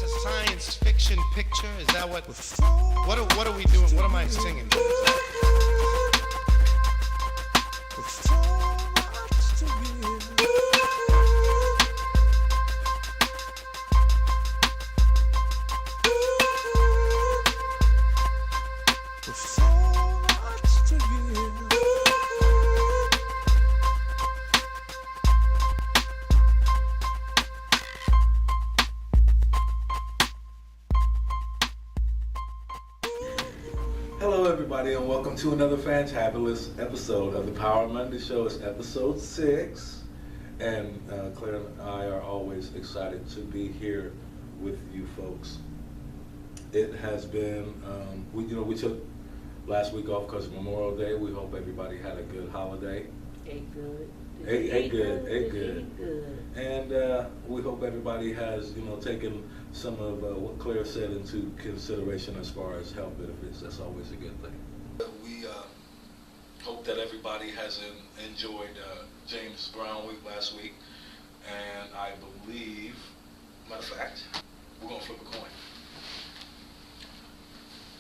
a science fiction picture? Is that what are we doing? What am I singing? Hello everybody and welcome to another fantabulous episode of the Power Monday Show. It's episode 6 and Claire and I are always excited to be here with you folks. It has been, we took last week off because of Memorial Day. We hope everybody had a good holiday. Ate good. Ate good. And we hope everybody has, taken some of what Claire said into consideration as far as health benefits. That's always a good thing. We hope that everybody has enjoyed James Brown week last week. And I believe, matter of fact, we're going to flip a coin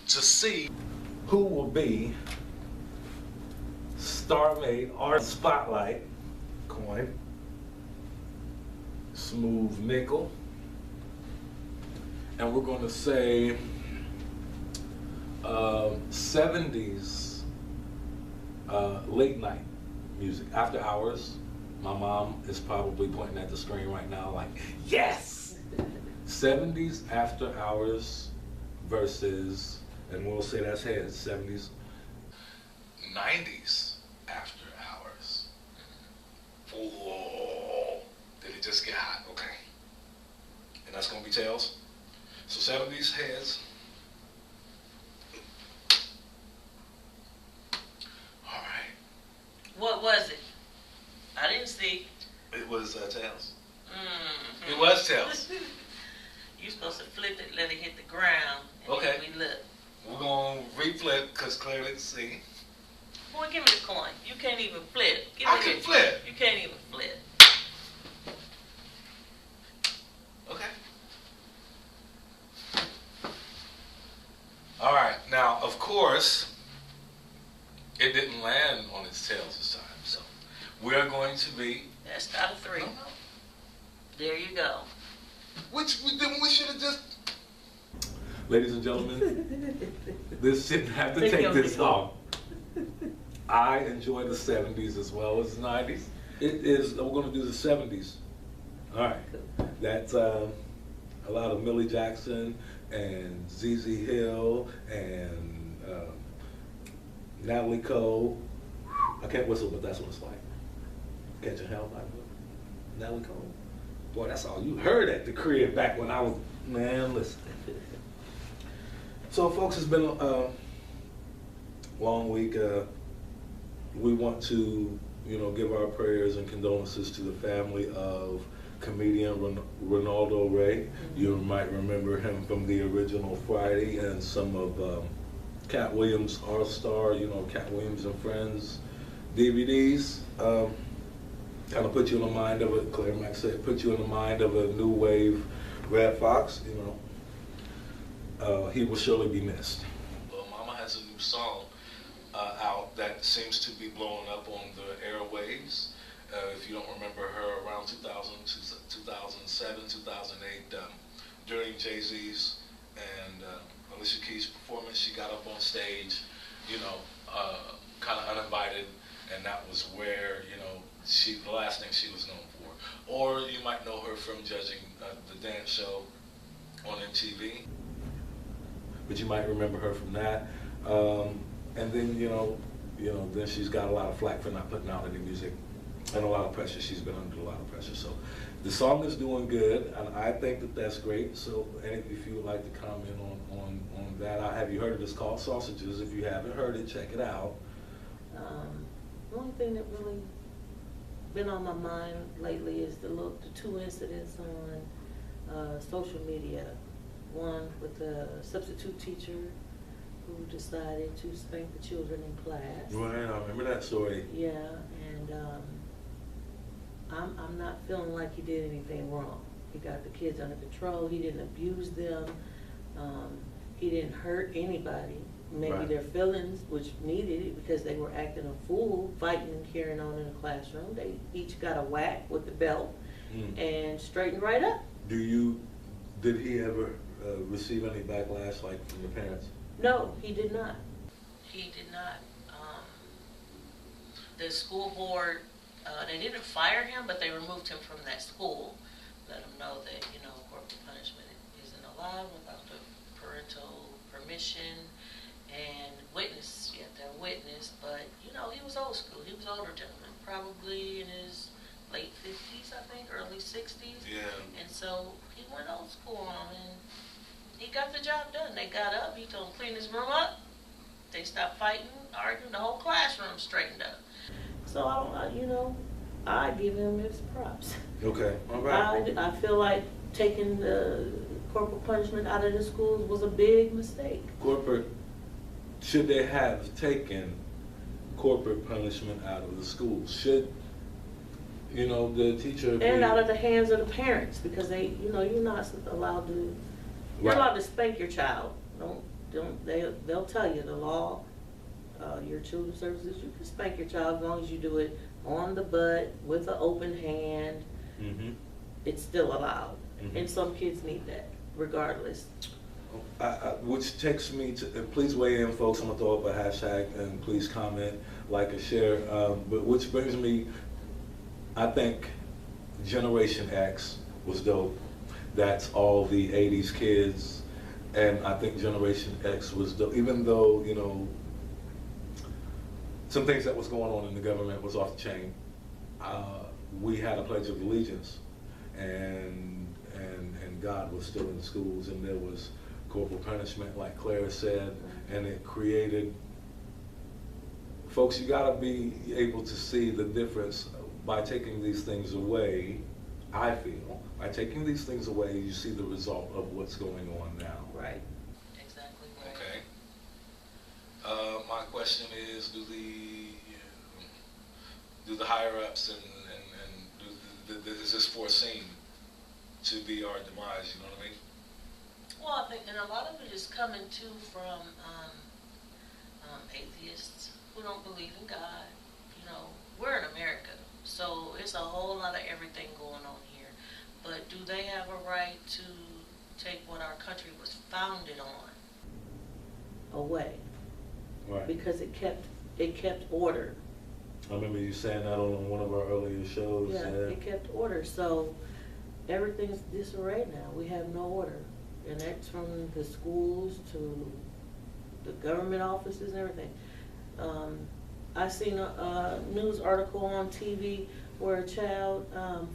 to see who will be Star-Made or Spotlight coin, smooth nickel, and we're going to say 70s late night music, after hours. My mom is probably pointing at the screen right now like, yes! 70s after hours versus, and we'll say that's heads, 70s, 90s after hours. Oh, did it just get hot? Okay. And that's going to be tails. So 70s heads. All right. What was it? I didn't see. It was tails. Mm-hmm. It was tails. You're supposed to flip it, let it hit the ground, and Okay. then we look. We're going to reflip because Claire didn't see. Boy, give me the coin. You can't even flip. I can flip. You can't even flip. Okay. All right. Now, of course, it didn't land on its tails this time. So we're going to be. That's out of 3. No. There you go. Which we should have just. Ladies and gentlemen, this shouldn't have to take this long. I enjoy the 70s as well as the 90s. We're going to do the 70s. All right. That's a lot of Millie Jackson and ZZ Hill and Natalie Cole. I can't whistle, but that's what it's like. Can't you help? Natalie Cole. Boy, that's all you heard at the crib back when I was, man, listen. So, folks, it's been a long week. We want to, give our prayers and condolences to the family of comedian Ronaldo Ray. You might remember him from the original Friday and some of Cat Williams' All-Star, Cat Williams and Friends DVDs. Kind of put you in the mind of it, Claire might say, put you in the mind of a new wave Red Fox, he will surely be missed. Well, Mama has a new song out that seems to be blowing up on the airwaves. If you don't remember her, around 2000, 2007, 2008, during Jay-Z's and Alicia Keys' performance, she got up on stage, kind of uninvited, and that was where, the last thing she was known for. Or you might know her from judging the dance show on MTV. But you might remember her from that. And then, then she's got a lot of flack for not putting out any music and a lot of pressure. She's been under a lot of pressure. So the song is doing good, and I think that that's great. So if you would like to comment on that, have you heard of this called Sausages? If you haven't heard it, check it out. One thing that really been on my mind lately is the 2 incidents on social media. One with the substitute teacher who decided to spank the children in class. Right, I remember that story. Yeah, and I'm not feeling like he did anything wrong. He got the kids under control. He didn't abuse them. He didn't hurt anybody. Maybe Right. their feelings, which needed it because they were acting a fool, fighting and carrying on in the classroom. They each got a whack with the belt and straightened right up. Did he ever receive any backlash, like from the parents? No, he did not. He did not. The school board, they didn't fire him, but they removed him from that school. Let him know that, corporal punishment isn't allowed without the parental permission and witness. You have to have a witness, but, he was old school. He was an older gentleman, probably in his late 50s, I think, early 60s. Yeah. And so he went old school on him, and he got the job done. They got up, he told them to clean his room up. They stopped fighting, arguing, the whole classroom straightened up. So I give him his props. Okay, all right. I feel like taking the corporal punishment out of the schools was a big mistake. Should they have taken corporate punishment out of the schools? Should, the teacher And out of the hands of the parents, because you're not allowed to, you're Right. allowed to spank your child. They'll tell you the law, your children's services, you can spank your child as long as you do it on the butt with an open hand. Mm-hmm. It's still allowed. Mm-hmm. And some kids need that, regardless. Which takes me to, and please weigh in, folks. I'm gonna throw up a hashtag, and please comment, like, and share. But which brings me, I think Generation X was dope. That's all the 80s kids, and I think Generation X was dope. Even though, some things that was going on in the government was off the chain, we had a Pledge of Allegiance, and God was still in schools, and there was corporal punishment, like Clare said, and it created, folks, you gotta be able to see the difference by taking these things away. I feel, by taking these things away, you see the result of what's going on now. Right. Exactly right. Okay. My question is, do the higher ups and is this foreseen to be our demise? You know what I mean? Well, I think, and a lot of it is coming too from atheists who don't believe in God. We're in America, so it's a whole lot of everything going on here. But do they have a right to take what our country was founded on away? Right. Because it kept order. I remember you saying that on one of our earlier shows. Yeah, it kept order. So everything's disarray now. We have no order. And that's from the schools to the government offices and everything. I seen a news article on TV where a child,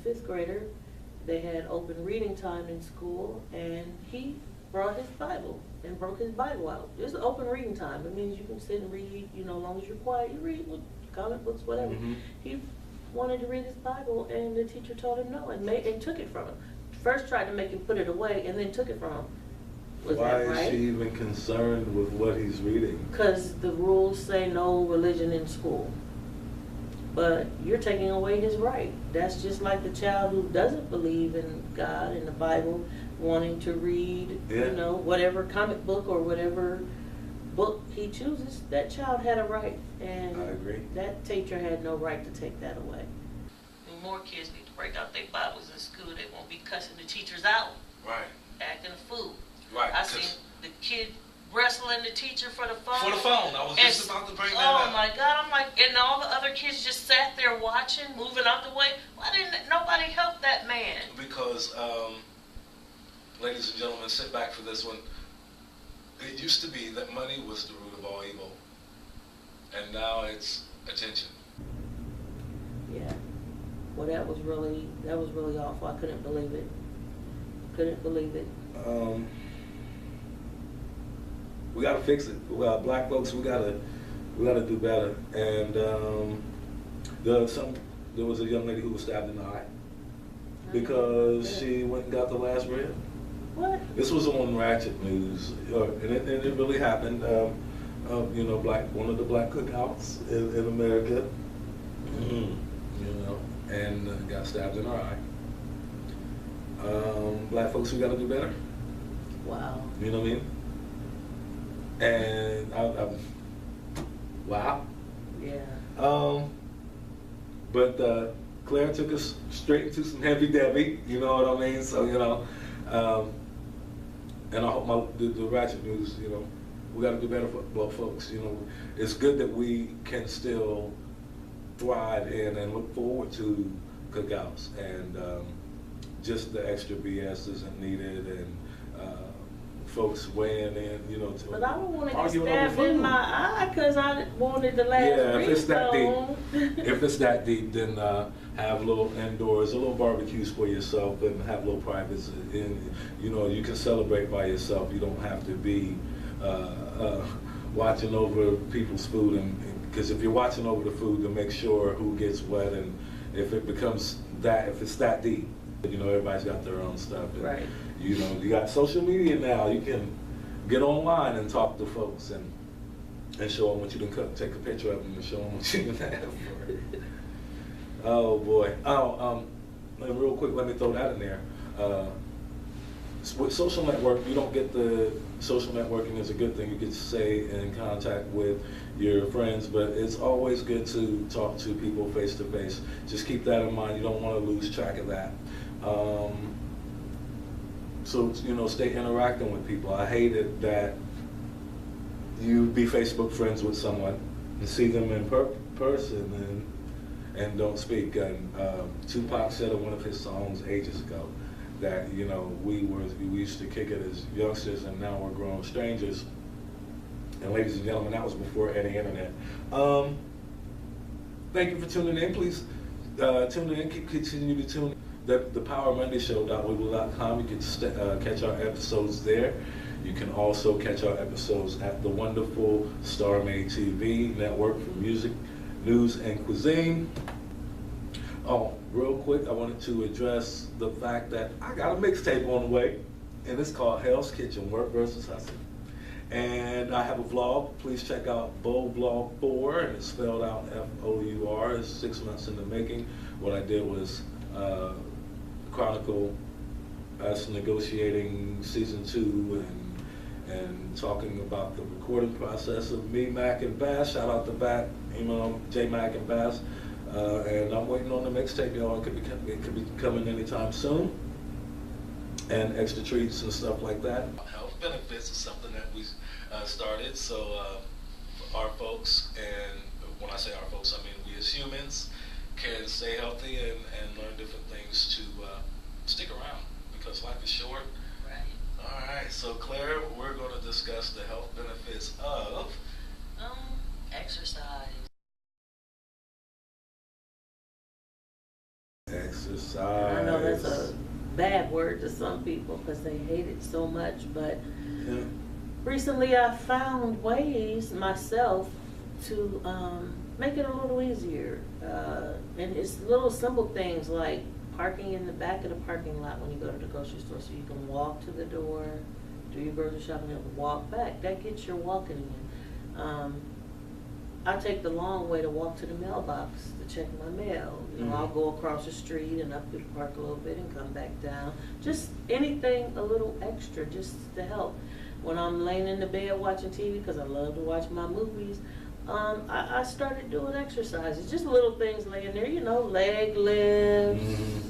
5th grader, they had open reading time in school, and he brought his Bible and broke his Bible out. It's an open reading time. It means you can sit and read, as long as you're quiet, you read with comic books, whatever. Mm-hmm. He wanted to read his Bible, and the teacher told him no, and took it from him. First tried to make him put it away, and then took it from him. Was Why that right? is she even concerned with what he's reading? Because the rules say no religion in school. But you're taking away his right. That's just like the child who doesn't believe in God and the Bible wanting to read, whatever comic book or whatever book he chooses. That child had a right, and I agree. That teacher had no right to take that away. More kids need to break out their Bibles in school. They won't be cussing the teachers out. Right. Acting a fool. Right. I seen the kid wrestling the teacher for the phone. For the phone. I was just about to bring that up. Oh my God, I'm like, and all the other kids just sat there watching, moving out the way. Why didn't nobody help that man? Because, ladies and gentlemen, sit back for this one. It used to be that money was the root of all evil. And now it's attention. Yeah. Well, that was really awful. I couldn't believe it. We gotta fix it. Well, black folks, we gotta do better. And there was a young lady who was stabbed in the eye because she went and got the last rib. What? This was on Ratchet News, and it really happened. One of the black cookouts in America, and got stabbed in her eye. Black folks, we got to do better. Wow. You know what I mean? And wow. Yeah. But Claire took us straight into some heavy Debbie. You know what I mean? So and I hope the ratchet news. We got to do better for Black folks. It's good that we can still thrive in and look forward to cookouts, and just the extra BS isn't needed, and folks weighing in, But I don't want to get arguing over stabbed in food. my eye because I wanted the last Yeah, if it's that ringtone. deep, if it's that deep, then have little indoors, a little barbecues for yourself, and have a little privacy. And you can celebrate by yourself. You don't have to be watching over people's food, and because if you're watching over the food, to make sure who gets what, and if it's that deep, everybody's got their own stuff. And, Right. you got social media now. You can get online and talk to folks and show them what you can cook. Take a picture of them and show them what you can have. Oh boy. And real quick, let me throw that in there. With social network, you don't get the social networking is a good thing. You get to stay in contact with your friends, but it's always good to talk to people face to face. Just keep that in mind. You don't want to lose track of that. So stay interacting with people. I hated that you be Facebook friends with someone and see them in person and don't speak. And Tupac said in one of his songs ages ago that we used to kick it as youngsters, and now we're grown strangers. And ladies and gentlemen, that was before any internet. Thank you for tuning in. Please tune in. Continue to tune in. The Power Monday Show.weebly.com. You can catch our episodes there. You can also catch our episodes at the wonderful Star Made TV network for music, news, and cuisine. Oh, real quick, I wanted to address the fact that I got a mixtape on the way, and it's called Hell's Kitchen: Work versus Hustle. And I have a vlog. Please check out Bold Vlog 4, and it's spelled out F-O-U-R. It's 6 months in the making. What I did was chronicle us negotiating season 2 and talking about the recording process of me, Mac, and Bass. Shout out to Bat, J Mac and Bass. And I'm waiting on the mixtape, y'all. It could be coming anytime soon. And extra treats and stuff like that. Health benefits is something that we started. So our folks, and when I say our folks, I mean we as humans, can stay healthy and learn different things to stick around, because life is short. Right. All right, so Claire, we're going to discuss the health benefits of Exercise. Exercise. I know that's a bad word to some people because they hate it so much, but Yeah. recently I found ways myself to make it a little easier. And it's little simple things like parking in the back of the parking lot when you go to the grocery store, so you can walk to the door, do your grocery shopping, and walk back. That gets your walking in. I take the long way to walk to the mailbox to check my mail. I'll go across the street and up through the park a little bit and come back down. Just anything a little extra just to help. When I'm laying in the bed watching TV, because I love to watch my movies, I started doing exercises. Just little things laying there, leg lifts.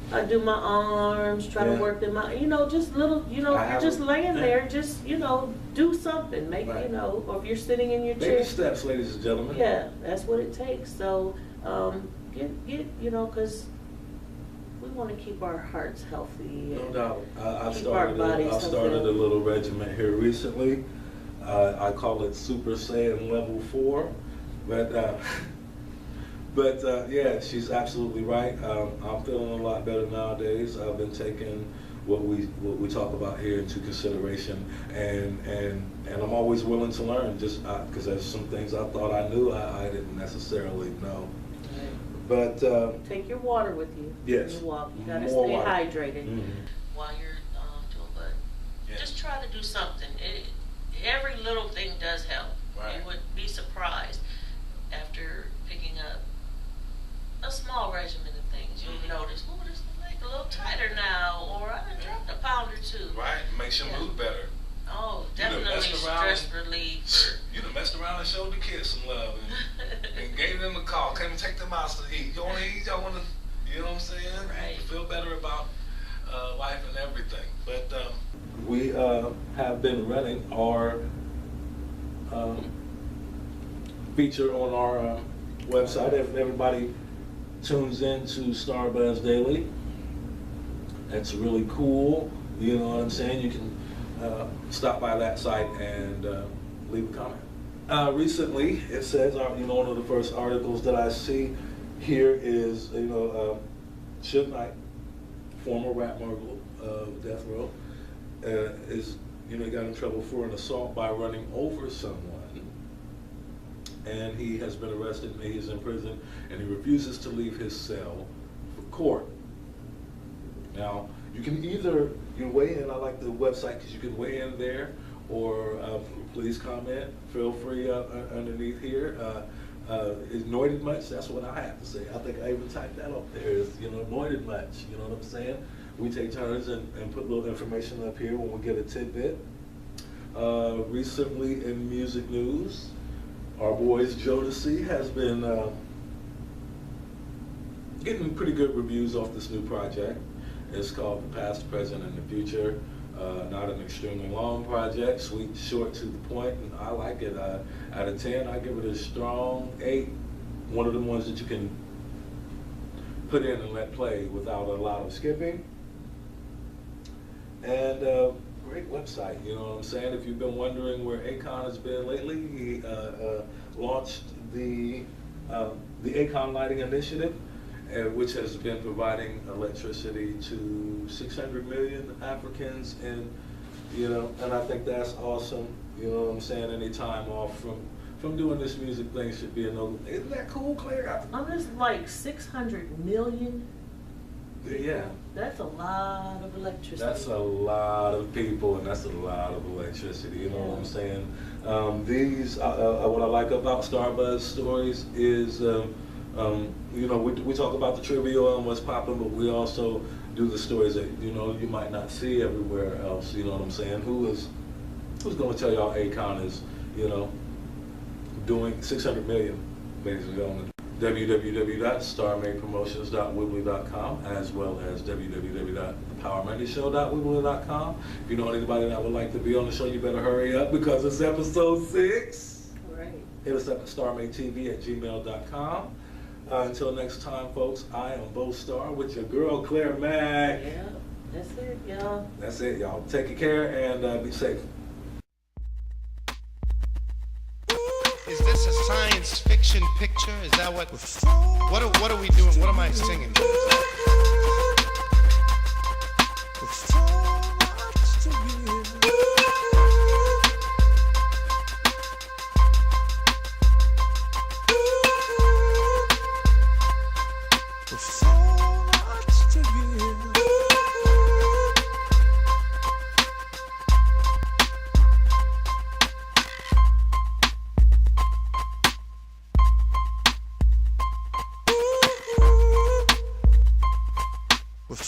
I do my arms, try to work them out. Just little, you're just laying there, just, do something. Make, Right. or if you're sitting in your Baby chair. steps, ladies and gentlemen. Yeah, that's what it takes. So, because we want to keep our hearts healthy. No and doubt. I keep our bodies started a healthy. little regimen here recently. I call it Super Saiyan Level 4. But yeah, she's absolutely right. I'm feeling a lot better nowadays. I've been taking what we talk about here into consideration, and I'm always willing to learn. Just because there's some things I thought I knew I didn't necessarily know. But Take your water with you. Yes. When you walk. You gotta More stay water. hydrated Mm-hmm. while you're doing. But Yeah. just try to do something. Every little thing does help. Right. You would be surprised after picking up a small regimen of things. You'll notice, this leg a little feel tighter now, or I done dropped a pound or two. Right, makes your Yeah. mood better. Oh, You done definitely messed around. stress relief. You done messed around and showed the kids some love and gave them a call. Came and take them out to eat. You want to eat? Y'all want to, you know what I'm saying? Right. You feel better about life and everything. But We have been running our feature on our website. If everybody tunes in to Starbuzz Daily, that's really cool. You know what I'm saying? You can stop by that site and leave a comment. Recently, it says, one of the first articles that I see here is, Suge Knight, former rap mogul of Death Row, got in trouble for an assault by running over someone. And he has been arrested and he's in prison and he refuses to leave his cell for court. Now, you can either weigh in. I like the website because you can weigh in there, or please comment. Feel free underneath here. Is anointed much? That's what I have to say. I think I even typed that up there. Is anointed much? You know what I'm saying? We take turns and put a little information up here when we get a tidbit. Recently in music news, our boys Jodeci has been getting pretty good reviews off this new project. It's called The Past, Present, and the Future. Not an extremely long project, sweet, short, to the point, and I like it. Out of 10, I give it a strong 8. One of the ones that you can put in and let play without a lot of skipping. And great website, you know what I'm saying? If you've been wondering where Akon has been lately, he launched the Akon Lighting Initiative, which has been providing electricity to 600 million Africans, and and I think that's awesome. You know what I'm saying? Any time off from doing this music thing should be a no. Isn't that cool, Claire? I'm just like 600 million. Yeah. That's a lot of electricity. That's a lot of people, and that's a lot of electricity. You know what I'm saying? What I like about Starbuzz Stories is, we talk about the trivia and what's popping, but we also do the stories that you might not see everywhere else. You know what I'm saying? Who's going to tell y'all Akon is doing 600 million, basically, on www.starmadepromotions.wibbly.com, as well as www.thepowermondayShow.wibbly.com. If you know anybody that would like to be on the show, you better hurry up because it's episode 6. Right. Hit us up at starmadetv@gmail.com. Until next time, folks, I am Bo Star with your girl, Claire Mack. Yeah, that's it, y'all. That's it, y'all. Take care and be safe. Is this a science fiction picture? Is that what are we doing? What am I singing? With